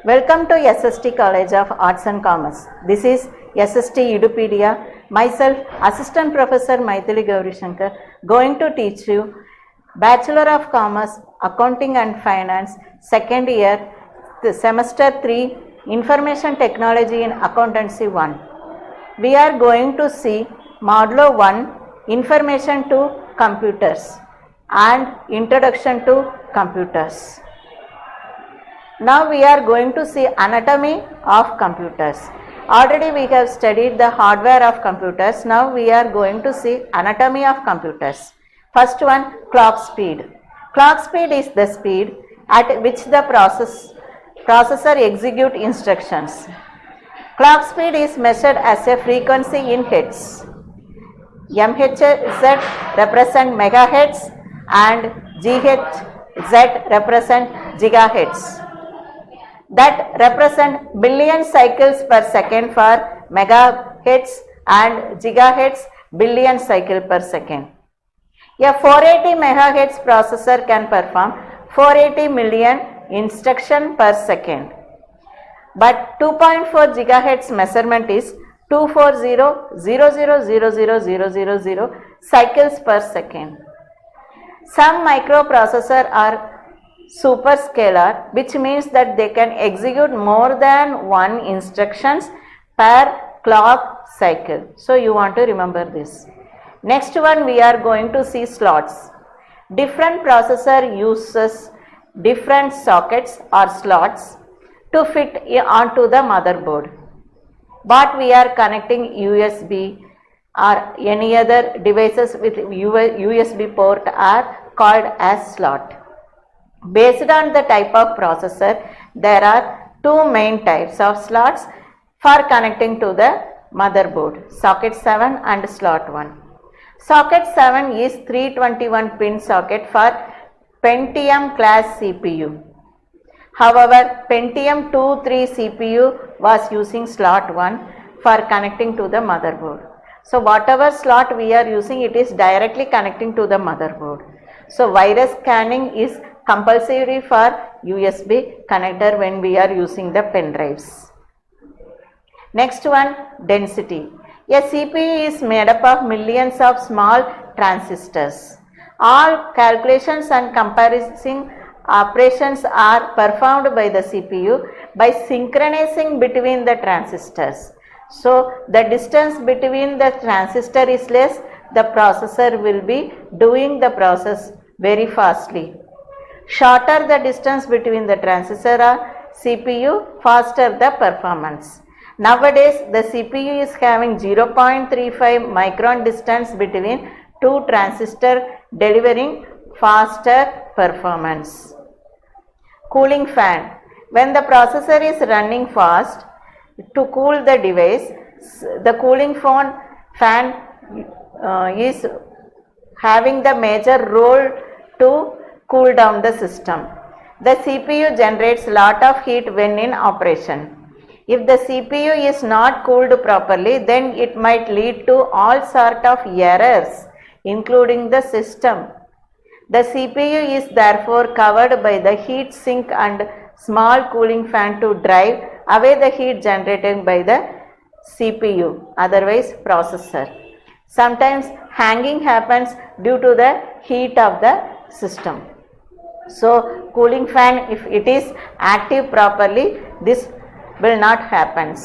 Welcome to SST College of Arts and Commerce. This is SST Edupedia. Myself, Assistant Professor Mithili Gaurishankar, going to teach you Bachelor of Commerce, Accounting and Finance, second year, semester 3, Information Technology in Accountancy 1. We are going to see Modulo 1, Information to Computers and Introduction to Computers. Now we are going to see anatomy of computers. Already we have studied the hardware of computers. Now we are going to see anatomy of computers. First one, clock speed. Clock speed is the speed at which the processor execute instructions. Clock speed is measured as a frequency in hertz. MHz represent megahertz and GHz represent gigahertz. That represent billion cycles per second for megahertz and gigahertz billion cycle per second. A 480 megahertz processor can perform 480 million instruction per second. But 2.4 gigahertz measurement is 240,000,000 cycles per second. Some microprocessors are superscalar, which means that they can execute more than one instructions per clock cycle. So you want to remember this. Next one, we are going to see slots. Different processor uses different sockets or slots to fit onto the motherboard. But we are connecting USB or any other devices with USB port are called as slot. Based on the type of processor, there are two main types of slots for connecting to the motherboard, socket 7 and slot 1. Socket 7 is 321 pin socket for Pentium class CPU. However, Pentium 2-3 CPU was using slot 1 for connecting to the motherboard. So whatever slot we are using, it is directly connecting to the motherboard. So virus scanning is compulsory for USB connector when we are using the pen drives. Next one, density. A CPU is made up of millions of small transistors. All calculations and comparison operations are performed by the CPU by synchronizing between the transistors. So the distance between the transistor is less, the processor will be doing the process very fastly. Shorter the distance between the transistor or CPU, faster the performance. Nowadays, the CPU is having 0.35 micron distance between two transistors, delivering faster performance. Cooling fan. When the processor is running fast, to cool the device, the cooling fan is having the major role to cool down the system. The CPU generates lot of heat when in operation. If the CPU is not cooled properly, then it might lead to all sort of errors, including the system. The CPU is therefore covered by the heat sink and small cooling fan to drive away the heat generated by the CPU, otherwise processor. Sometimes hanging happens due to the heat of the system. So cooling fan, if it is active properly, this will not happen.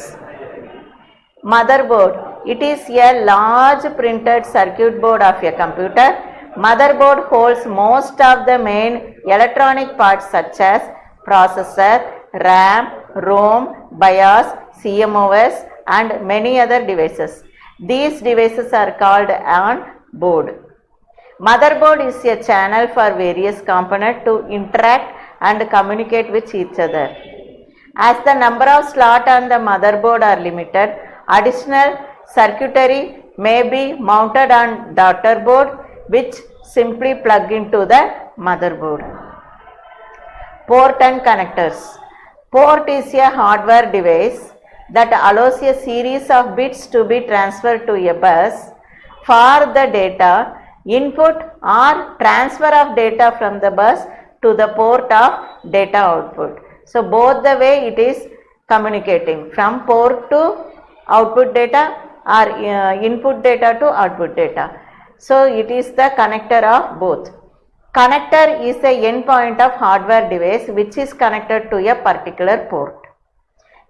Motherboard. It is a large printed circuit board of a computer. Motherboard holds most of the main electronic parts such as processor, RAM, ROM, BIOS, CMOS and many other devices. These devices are called on board. Motherboard is a channel for various components to interact and communicate with each other. As the number of slots on the motherboard are limited, additional circuitry may be mounted on daughter board, which simply plug into the motherboard. Port and connectors. Port is a hardware device that allows a series of bits to be transferred to a bus for the data input or transfer of data from the bus to the port of data output. So both the way it is communicating from port to output data or input data to output data. So it is the connector of both. Connector is the endpoint of hardware device which is connected to a particular port.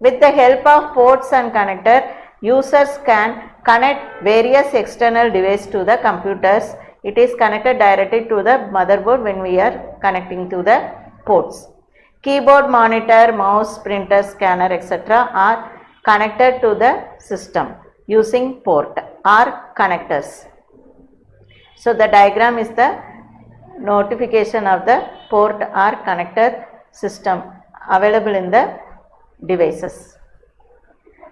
With the help of ports and connector, users can connect various external devices to the computers. It is connected directly to the motherboard when we are connecting to the ports. Keyboard, monitor, mouse, printer, scanner, etc. are connected to the system using port or connectors. So the diagram is the notification of the port or connector system available in the devices.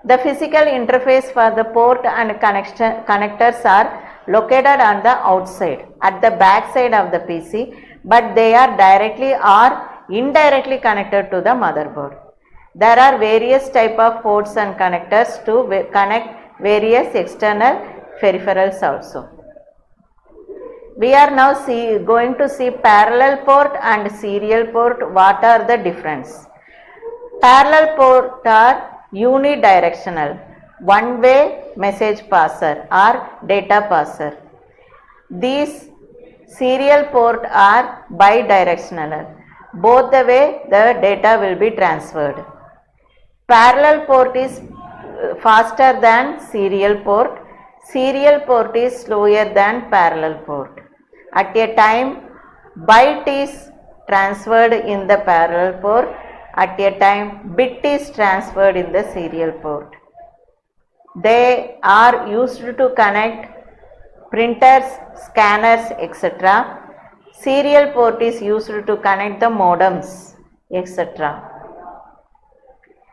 The physical interface for the port and connectors are located on the outside at the back side of the PC, but they are directly or indirectly connected to the motherboard. There are various type of ports and connectors to connect various external peripherals also. We are now going to see parallel port and serial port. What are the difference? Parallel port are unidirectional, one-way message passer or data passer. These serial port are bidirectional. Both the way the data will be transferred. Parallel port is faster than serial port. Serial port is slower than parallel port. At a time, byte is transferred in the parallel port. At a time, bit is transferred in the serial port. They are used to connect printers, scanners, etc. Serial port is used to connect the modems, etc.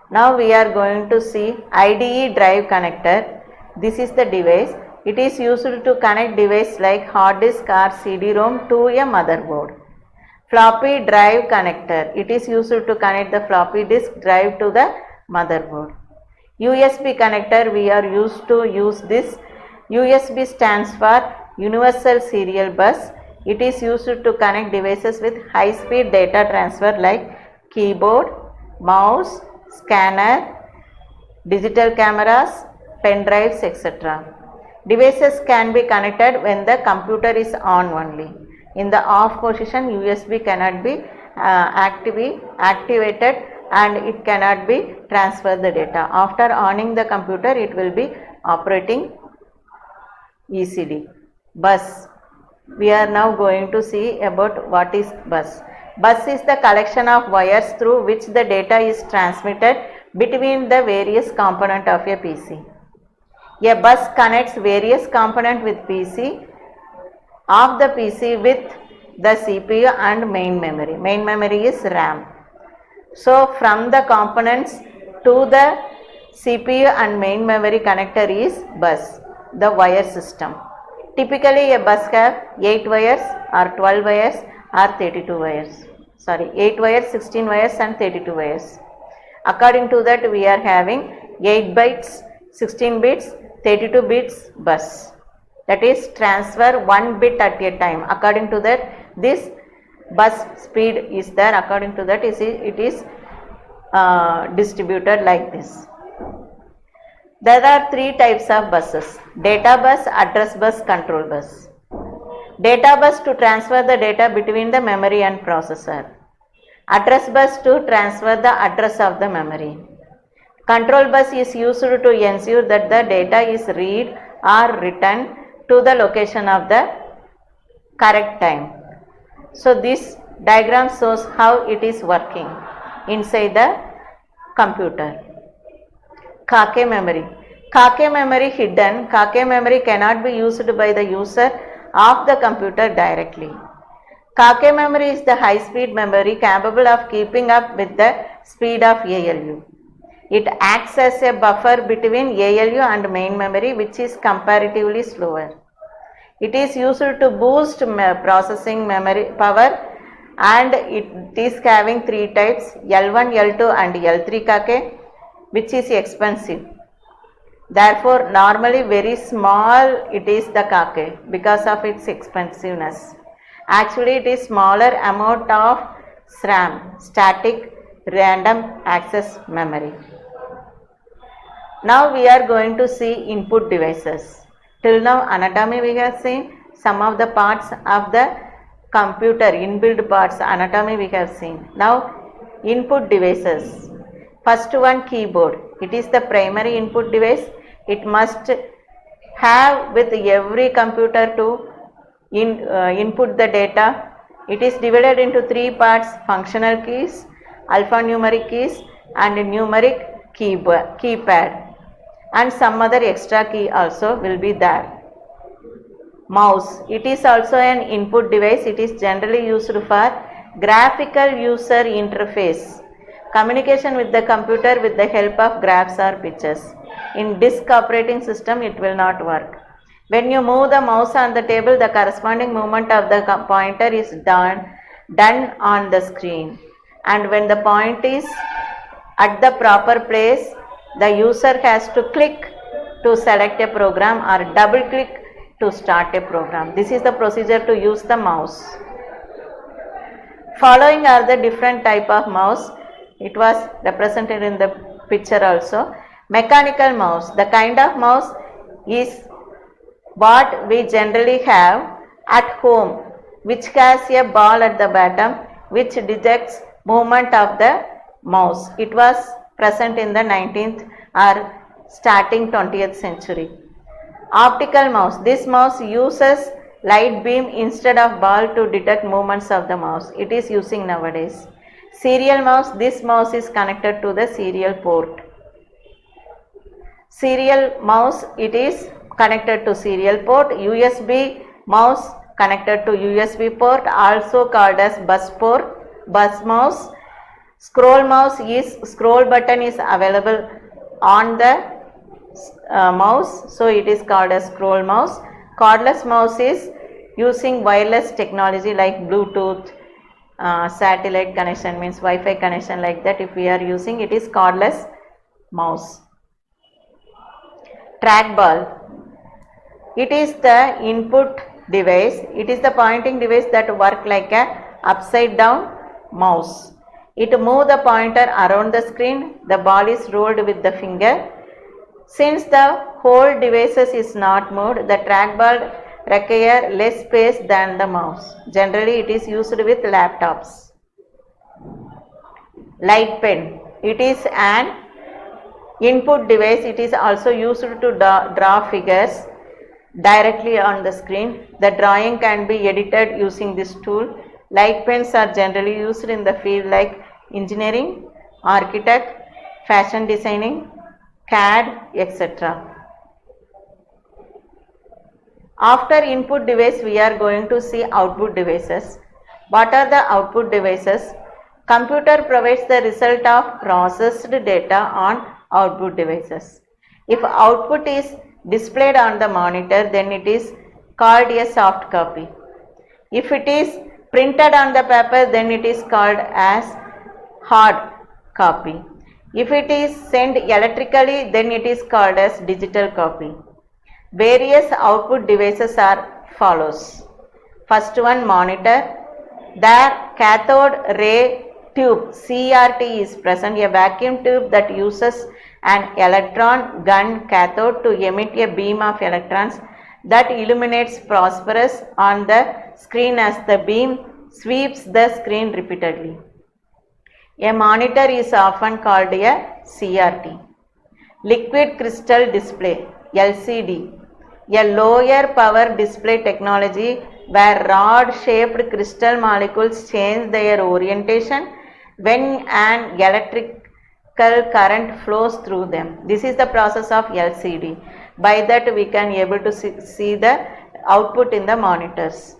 Now we are going to see IDE drive connector. This is the device. It is used to connect device like hard disk or CD-ROM to a motherboard. Floppy drive connector. It is used to connect the floppy disk drive to the motherboard. USB connector, we are used to use this. USB stands for Universal Serial Bus. It is used to connect devices with high speed data transfer like keyboard, mouse, scanner, digital cameras, pen drives, etc. Devices can be connected when the computer is on only. In the off position, USB cannot be activated and it cannot be transfer the data. After oning the computer, it will be operating ECD. Bus. We are now going to see about what is bus. Bus is the collection of wires through which the data is transmitted between the various components of a PC. A bus connects various components with PC of the PC with the CPU and main memory. Main memory is RAM. So from the components to the CPU and main memory connector is bus, the wire system. Typically a bus have 8 wires or 12 wires or 32 wires. 8 wires, 16 wires and 32 wires. According to that we are having 8 bytes, 16 bits, 32 bits bus. That is transfer 1 bit at a time. According to that this bus speed is there. According to that it is distributed like this. There are 3 types of buses: data bus, address bus, control bus. Data bus to transfer the data between the memory and processor. Address bus to transfer the address of the memory. Control bus is used to ensure that the data is read or written to the location of the correct time. So this diagram shows how it is working inside the computer. Cache memory. Cache memory hidden. Cache memory cannot be used by the user of the computer directly. Cache memory is the high speed memory capable of keeping up with the speed of ALU. It acts as a buffer between ALU and main memory, which is comparatively slower. It is used to boost processing memory power, and it is having 3 types: L1, L2 and L3 cache. which is expensive. Therefore, normally very small it is the kake because of its expensiveness. Actually, it is smaller amount of SRAM, static random access memory. Now we are going to see input devices. Till now anatomy we have seen, some of the parts of the computer, inbuilt parts, anatomy we have seen. Now input devices. First one, keyboard. It is the primary input device. It must have with every computer to input the data. It is divided into three parts: functional keys, alphanumeric keys and numeric keypad, and some other extra key also will be there. Mouse. It is also an input device. It is generally used for graphical user interface, communication with the computer with the help of graphs or pictures. In disk operating system it will not work. When you move the mouse on the table, the corresponding movement of the pointer is done on the screen, and when the point is at the proper place, the user has to click to select a program or double click to start a program. This is the procedure to use the mouse. Following are the different type of mouse. It was represented in the picture also. Mechanical mouse. The kind of mouse is what we generally have at home, which has a ball at the bottom which detects movement of the mouse. It was present in the 19th or starting 20th century. Optical mouse. This mouse uses light beam instead of ball to detect movements of the mouse. It is using nowadays. Serial mouse. This mouse is connected to the serial port. Serial mouse, it is connected to serial port. USB mouse connected to USB port, also called as bus mouse. Scroll mouse is, scroll button is available on the mouse, so it is called as scroll mouse. Cordless mouse is using wireless technology like Bluetooth, satellite connection, means Wi-Fi connection, like that if we are using, it is cordless mouse. Trackball. It is the input device. It is the pointing device that works like a upside down mouse. It moves the pointer around the screen. The ball is rolled with the finger. Since the whole devices is not moved, the trackball requires less space than the mouse. Generally, it is used with laptops. Light pen. It is an input device. It is also used to draw figures directly on the screen. The drawing can be edited using this tool. Light pens are generally used in the field like engineering, architect, fashion designing, CAD, etc. After input device, we are going to see output devices. What are the output devices? Computer provides the result of processed data on output devices. If output is displayed on the monitor, then it is called a soft copy. If it is printed on the paper, then it is called as hard copy. If it is sent electrically, then it is called as digital copy. Various output devices are follows. First one, monitor. There cathode ray tube CRT is present, a vacuum tube that uses an electron gun cathode to emit a beam of electrons that illuminates phosphorus on the screen as the beam sweeps the screen repeatedly. A monitor is often called a CRT. Liquid crystal display LCD, a lower power display technology where rod shaped crystal molecules change their orientation when an electrical current flows through them. This is the process of LCD. By that we can able to see the output in the monitors.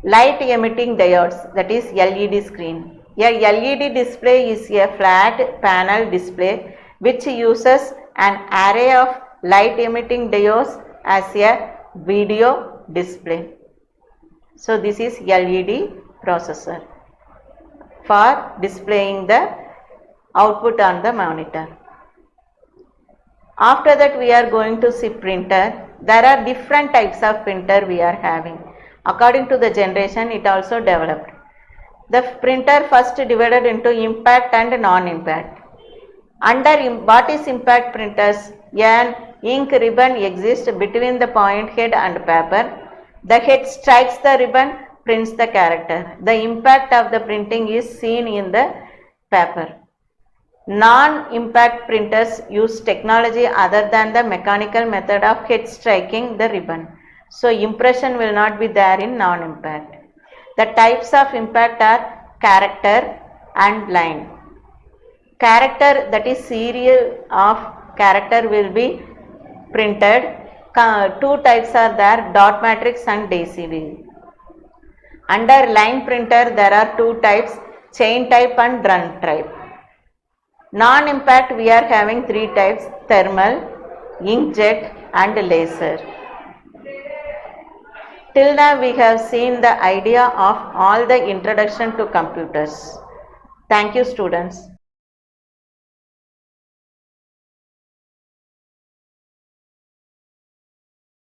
Light emitting diodes, that is LED screen. A LED display is a flat panel display which uses an array of light emitting diodes as a video display. So this is LED processor for displaying the output on the monitor. After that we are going to see printer. There are different types of printer we are having. According to the generation it also developed. The printer first divided into impact and non-impact. Under what is impact printers? An ink ribbon exists between the point head and paper. The head strikes the ribbon, prints the character. The impact of the printing is seen in the paper. Non-impact printers use technology other than the mechanical method of head striking the ribbon. So impression will not be there in non-impact. The types of impact are character and line. Character, that is serial of character, will be printed. Two types are there, dot matrix and daisy wheel. Under line printer there are two types, chain type and run type. Non-impact we are having three types, thermal, inkjet and laser. Till now we have seen the idea of all the introduction to computers. Thank you students.